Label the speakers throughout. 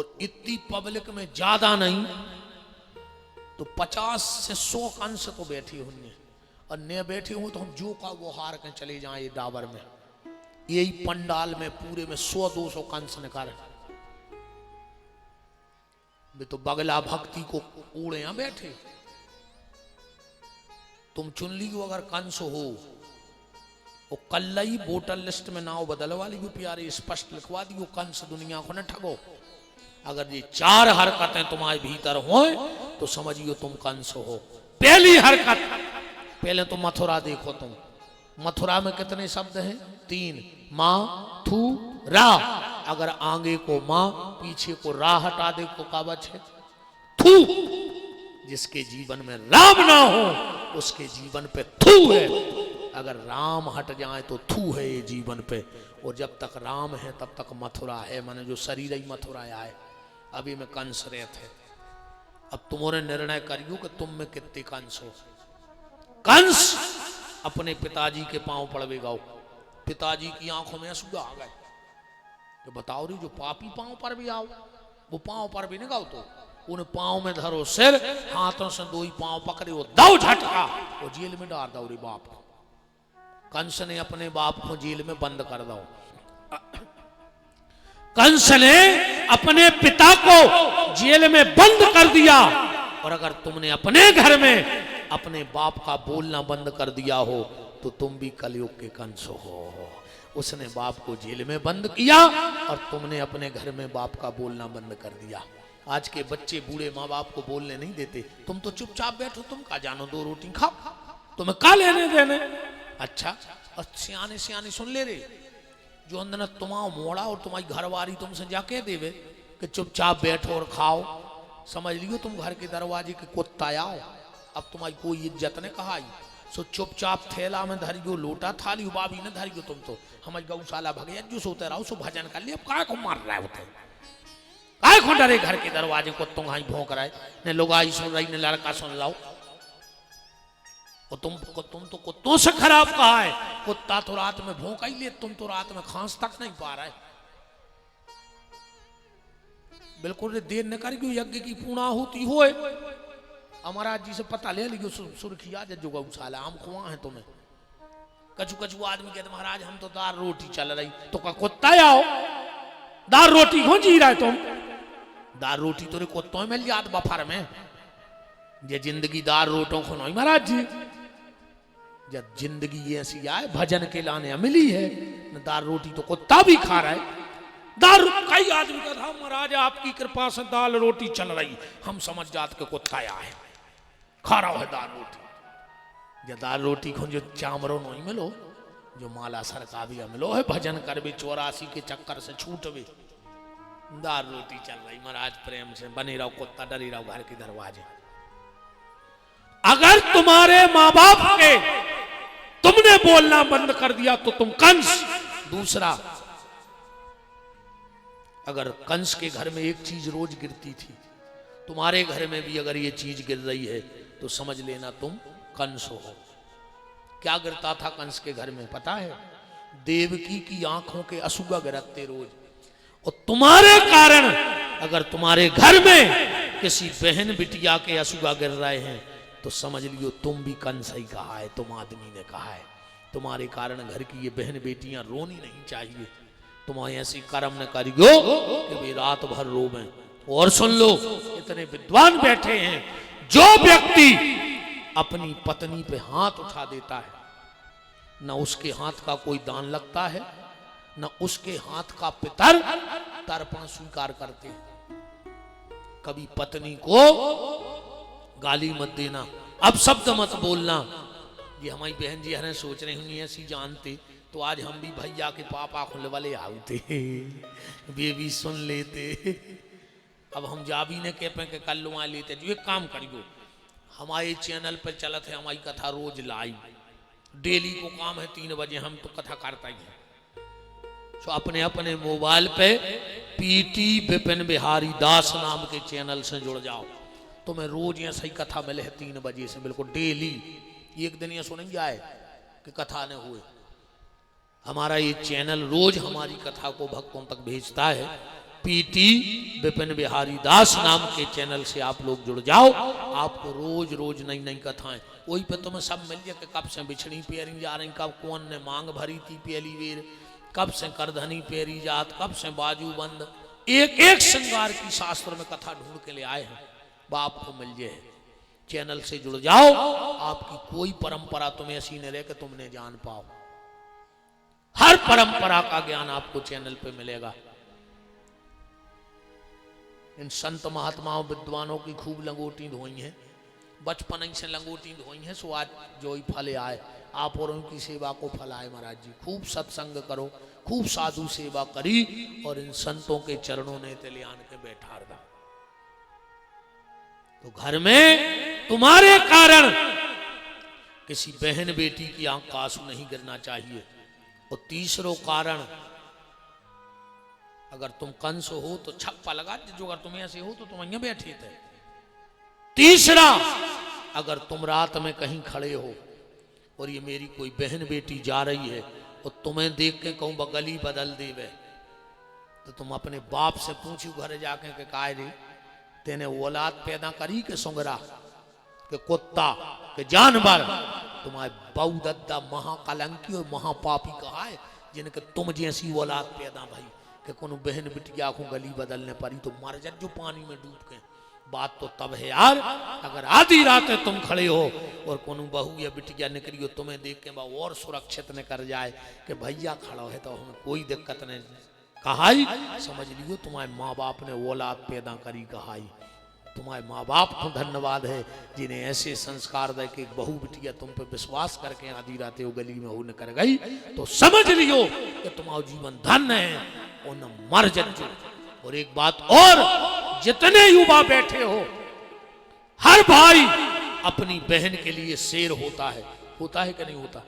Speaker 1: और इतनी पब्लिक में ज्यादा नहीं तो 50 से 100 कंस तो बैठी होंगे, और न बैठे हो तो हम जो का वो हार के चले जाएं डाबर में, यही पंडाल में पूरे में 100-200 कंस निकाले वे तो बगला भक्ति को उड़े यहां बैठे। तुम चुन ली हो अगर कंस हो, वो कल ही वोटर लिस्ट में नाव बदलवा ली प्यारे, स्पष्ट लिखवा दी कंस दुनिया को न ठगो। अगर ये 4 हरकतें तुम्हारे भीतर हो तो समझियो तुम कंस हो। पहली हरकत, पहले तो मथुरा देखो तुम, मथुरा में कितने शब्द हैं? 3, माँ थू रा। अगर आगे को माँ पीछे को रा हटा दे तो का बचे थू। जिसके जीवन में राम ना हो उसके जीवन पे थू है, अगर राम हट जाए तो थू है ये जीवन पे। और जब तक राम है तब तक मथुरा है, माने जो शरीर ही मथुरा आए। अभी में कंस रहते, अब तुम्हारे निर्णय करियो कि तुम में कितने कंस हो। कंस अपने पिताजी के पांव पड़वे गाओ, पिताजी की आंखों में आंसू आ गए। तो बताओ रही जो पापी पांव पर भी आओ, वो पांव पर भी नहीं गाओ तो उन पांव में धरो सिर, हाथों से 2 ही पांव पकड़े, वो दो झटका वो जेल में डाल दो रे बाप को। कंस ने अपने बाप को जेल में बंद कर दो। कंस ने अपने पिता को जेल में बंद कर दिया। और अगर तुमने अपने घर में अपने बाप का बोलना बंद कर दिया हो तो तुम भी कलयुग के कंस हो। उसने बाप को जेल में बंद किया और तुमने अपने घर में बाप का बोलना बंद कर दिया। आज के बच्चे बूढ़े माँ बाप को बोलने नहीं देते। तुम तो चुपचाप बैठो, तुम का जानो 2 रोटी खाओ, तुम्हें का लेने देने। अच्छा, और सियाने सियाने सुन ले रे, जो अंदर तुम्हारा मोड़ा और तुम्हारी घरवारी तुमसे जाके देवे कि चुपचाप बैठो और खाओ। समझ लियो तुम घर के दरवाजे के कुत्ता आओ, अब तुम्हारी कोई इज्जत ने कहा। सो चुपचाप थैला में धरियो, लोटा थाली बाबी ने धरियो। तुम तो हमारी गौशाला भगैया जो सोते रहो, सो भजन कर लिया। काय को मार रहा है होते, काय को डरे घर के दरवाजे कुत्तों का ही भौंक रहा है, न लुगाई सुन रही न लड़का सुन लाओ। और तुम तो कुत्तों से खराब कहा है। कुत्ता तो रात में भौंका ही ले, तुम तो रात में खांस तक नहीं पा रहा है। बिल्कुल देर न कर यज्ञ की पूर्णाहुति होए। हमारा जी से पता ले लियो सुर्खिया जो गौशाला हम खुआ है तुम्हें। कछु कछु आदमी कहते महाराज हम तो दाल रोटी चल रही, तो का कुत्ता आओ दाल रोटी क्यों जी रहा है तुम? दाल रोटी तो कुत्तों में मिल जात बफर में, ये जिंदगी दाल रोटों को नहीं महाराज जी। जब जिंदगी ऐसी आए भजन के लाने मिली है न, दाल रोटी तो कुत्ता भी खा रहा है। दाल कई आदमी का था महाराज आपकी कृपा से दाल रोटी चल रही, हम समझ जात के कुत्ता आए खा रहा है दाल रोटी। जब दाल रोटी को जो चामरो नहीं मिलो, जो माला सरका भी मिलो है, भजन कर भी 84 के चक्कर से छूट भी, दाल रोटी चल रही महाराज प्रेम से बने रहो, कुत्ता डरी रहो घर के दरवाजे। अगर तुम्हारे माँ बाप के तुमने बोलना बंद कर दिया तो तुम कंस। दूसरा, अगर कंस के घर में एक चीज रोज गिरती थी, तुम्हारे घर में भी अगर ये चीज गिर रही है तो समझ लेना तुम कंस हो। क्या गिरता था कंस के घर में पता है? देवकी की आंखों के असूगा गिरते रोज। और तुम्हारे कारण अगर तुम्हारे घर में किसी बहन बिटिया के असूगा गिर रहे हैं तो समझ लियो तुम भी कंस ही कहा है, तुम आदमी ने कहा है। तुम्हारे कारण घर की ये बहन बेटियां रोनी नहीं चाहिए। तुम्हारे ऐसी कर्म न करियो कि वे रात भर रोवें। और सुन लो, इतने विद्वान बैठे हैं, जो व्यक्ति अपनी पत्नी पे हाथ उठा देता है न उसके हाथ का कोई दान लगता है, न उसके हाथ का पितर तर्पण स्वीकार करते हैं। कभी पत्नी को गाली मत देना, अब शब्द मत बोलना। ये हमारी बहन जी हमें सोच रही हूँ ऐसी जानते तो आज हम भी भैया के पापा खुल वाले आते वे भी सुन लेते। अब हम जा भी न कह पे के कल लुआ लेते। जो एक काम करियो, हमारे चैनल पर चलत है हमारी कथा रोज लाइव, डेली को काम है 3 बजे, हम तो कथा करता ही है। तो अपने अपने मोबाइल पे पीटी विपिन बिहारी दास नाम के चैनल से जुड़ जाओ, तुम्हें रोज ये सही कथा मिले है 3 बजे से, बिल्कुल डेली। एक दिन ये सुनेंगे आए कि कथा न हुए। हमारा ये चैनल रोज हमारी कथा को भक्तों तक भेजता है। पीटी विपिन बिहारी दास नाम के चैनल से आप लोग जुड़ जाओ। आपको रोज रोज नई नई कथाएं वही पे तुम्हें सब मिल जाए कि कब से बिछड़ी पेरी जा रही, कब कौन ने मांग भरी थी पहली बेर, कब से करधनी पेरी जात, कब से बाजू बंद, एक एक श्रृंगार की शास्त्र में कथा ढूंढ के ले आए हैं। बाप को मिल जाए, चैनल से जुड़ जाओ। आपकी कोई परंपरा तुम्हें ऐसी न रहे कि तुमने जान पाओ। हर परंपरा का ज्ञान आपको चैनल पे मिलेगा। इन संत महात्माओं विद्वानों की खूब लंगोटी धोई है, बचपन से लंगोटी धोई है, सो आज जो ही फले आए। आप और उनकी सेवा को फल आए महाराज जी। खूब सत्संग करो, खूब साधु सेवा करी और इन संतों के चरणों ने तेले आन के बैठा रहा। तो घर में तुम्हारे कारण किसी बहन बेटी की आंख का आंसू नहीं गिरना चाहिए। और तीसरो कारण, अगर तुम कंस हो तो छप्पा लगा दीजिए, अगर तुम ऐसे हो तो तुम यहाँ बैठे थे। तीसरा, अगर तुम रात में कहीं खड़े हो और ये मेरी कोई बहन बेटी जा रही है और तुम्हें देख के कहूं गली बदल देवे, तो तुम अपने बाप से पूछो घर जाके के काय रे तेने औलाद पैदा करी के सुंगरा के कुत्ता के जानवर। तुम्हारे बहु दद्दा महाकलंकी और महापापी कहा है जिनके तुम जैसी औलाद पैदा भाई कि कोनो बहन बिटिया को गली बदलने पड़ी तो मर जा जो पानी में डूब के। बात तो तब है यार, अगर आधी रात तुम खड़े हो और कोनो बहू या बिटिया निकली हो तुम्हें देख के और सुरक्षित न कर जाए कि भैया खड़ा है तो हमें कोई दिक्कत नहीं, कहाई समझ लियो तुम्हारे माँ बाप ने औलाद पैदा करी। कहाई तुम्हारे माँ बाप को धन्यवाद है जिन्हें ऐसे संस्कार दे कि बहू बिटिया तुम पे विश्वास करके आधी रात वो गली में हो न कर गई तो समझ लियो कि तुम्हारा जीवन धन्य है और न मर जाओ। और एक बात और, जितने युवा बैठे हो, हर भाई अपनी बहन के लिए शेर होता है कि नहीं होता?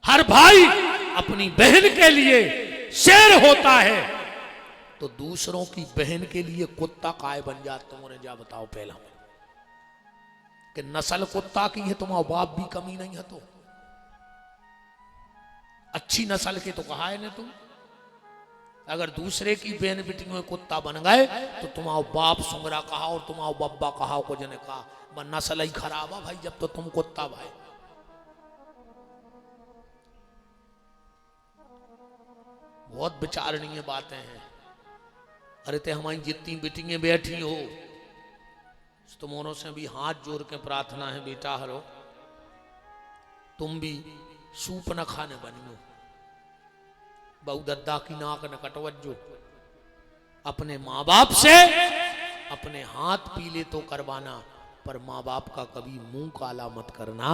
Speaker 1: हर भाई अपनी बहन के लिए शेर होता है, तो दूसरों की बहन के लिए कुत्ता काय बन जाता? तुमने जा बताओ पहला कि नस्ल कुत्ता की है, तुम्हारा बाप भी कमी नहीं है तो अच्छी नस्ल के तो कहा है ना तुम। अगर दूसरे की बहन बेटी में कुत्ता बन गए तो तुम्हारा बाप सुंगरा कहा और तुम्हारा बब्बा कहा को जने कहा नस्ल ही खराब है भाई जब तो तुम कुत्ता भाई। बहुत विचारणीय बातें हैं। अरे ते हमारी जितनी बेटियां बैठी हो तुमों से भी हाथ जोड़ के प्रार्थना है बेटा हरो तुम भी सूप न खाने बनियो, बहु दद्दा की नाक न कटवजो। अपने माँ बाप से अपने हाथ पीले तो करवाना पर माँ बाप का कभी मुंह काला मत करना।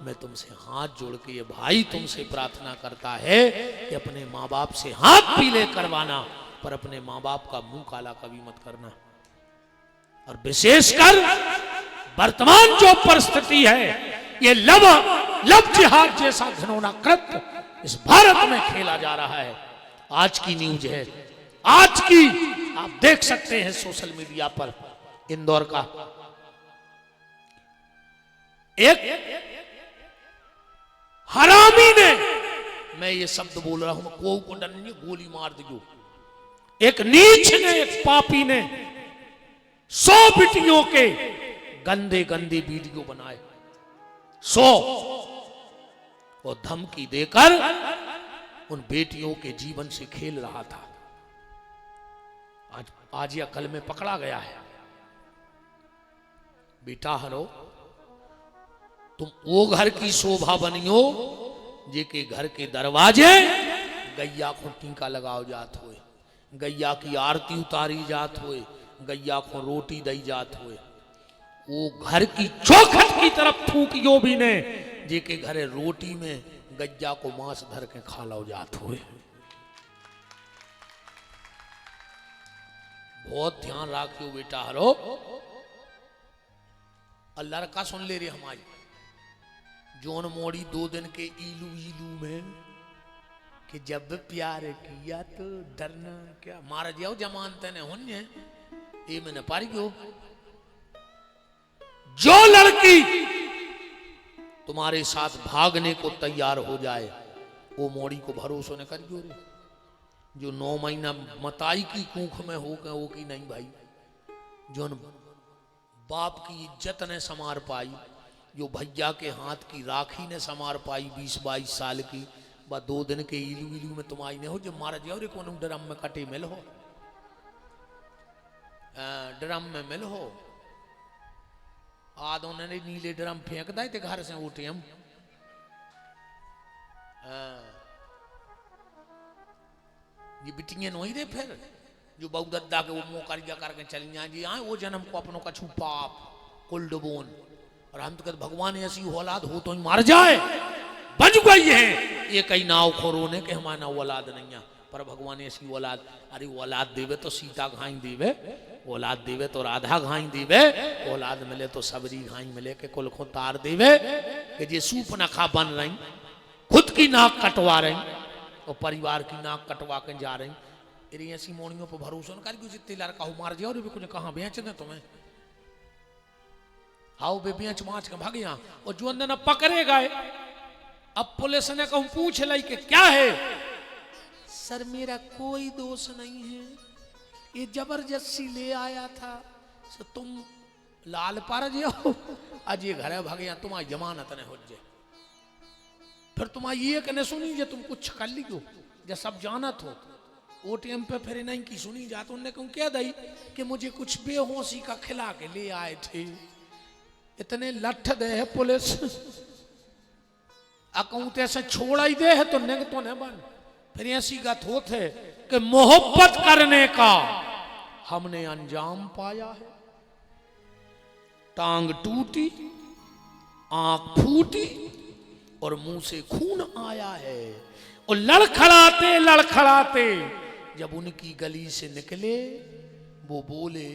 Speaker 1: मैं तुमसे हाथ जोड़ के ये भाई तुमसे प्रार्थना करता है कि अपने माँ बाप से हाथ पीले करवाना पर अपने माँ बाप का मुंह काला कभी मत करना। और विशेषकर वर्तमान जो परिस्थिति है ये लव जिहाद जैसा घिनौना कृत्य इस भारत में खेला जा रहा है। आज की न्यूज है, आज की आप देख सकते हैं सोशल मीडिया पर इंदौर का एक हरामी ने, मैं ये शब्द बोल रहा हूं को डर नहीं, गोली मार दियो। एक नीच ने, एक पापी ने 100 बेटियों के गंदे गंदे वीडियो बनाए, 100 और धमकी देकर उन बेटियों के जीवन से खेल रहा था। आज या कल में पकड़ा गया है। बेटा हरो तुम वो घर की शोभा बनियो जे के घर के दरवाजे गैया को टीका लगाओ जात हुए, गैया की आरती उतारी जात हुए, गैया को रोटी दई जात हुए। वो घर की चौखट की तरफ थूकियो भी ने जे के घरे रोटी में गैया को मांस धर के खा लो जात हुए। बहुत ध्यान रखियो बेटा हरो। अल्लाह रखा सुन ले रे हमारी जोन मोड़ी 2 दिन के इलू इलू में कि जब प्यार किया तो डरना क्या, मार जाओ जमानते ने होने ये मैंने पारी क्यों। जो लड़की तुम्हारे साथ भागने को तैयार हो जाए वो मोड़ी को भरोसा न करियो रे। जो 9 महीना मताई की कूख में हो गए वो की नहीं भाई, जो बाप की इज्जत ने संवार पाई, जो भैया के हाथ की राखी ने संवार पाई 20-22 साल की, बा 2 दिन के इलू इलू में तुम आई नहीं हो जो मार जाओ रे कौन ड्रम में कटे मिल हो, ड्रम में मिल हो आद उन्होंने नीले ड्रम फेंक दाए थे घर से उठे हम। ये बिटियां नहीं दे फिर जो बहु दद्दा के वो मुँह करिया करके चली जाए जी आए वो जन्म को अपनों का छुपाप कुल्ड बोन, और हम तो कहते भगवान ऐसी औलाद हो तो ही मार जाए, बच गई है ये कई नाव खोरो ने कि हमारा औलाद नहीं है, पर भगवान ऐसी औलाद, अरे औलाद देवे तो सीता घाई देवे, औलाद देवे तो राधा घाई देवे, औलाद मिले तो सबरी घाई मिले के कुल को तार देवे कि जे सूप नखा बन रही, खुद की नाक कटवा रही और परिवार की नाक कटवा के जा रही। अरे ऐसी मोड़ियों पर भरोसा न कर जितने लड़का हो मार जाओ कुछ कहाँ बेच दे तुम्हें, आओ बे बेच माच के भाग यहाँ, और जो अंदर पकड़े गए अब पुलिस ने कहूं पूछ लाई कि क्या है, सर मेरा कोई दोष नहीं है, ये जबरदस्ती ले आया था, सो तुम लाल पार जाओ आज ये घर भागे यहाँ तुम्हारी जमानत ने हो जाए, फिर तुम्हारी ये कहने सुनी जे तुम कुछ कर लियो जब सब जानत हो, ओटीएम पे फिर नहीं की सुनी जात, उनने कहूं क्या दई कि मुझे कुछ बेहोशी का खिला के ले आए थे, इतने लठ दे है पुलिस अकाउंट ऐसे छोड़ा ही दे है तो निग तो न बन, फिर ऐसी बात होते कि मोहब्बत करने का हमने अंजाम पाया है, टांग टूटी आंख फूटी और मुंह से खून आया है, और लड़खड़ाते लड़खड़ाते जब उनकी गली से निकले वो बोले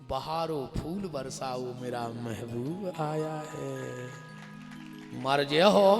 Speaker 1: बहारो फूल बरसाओ मेरा महबूब आया है, मर जे हो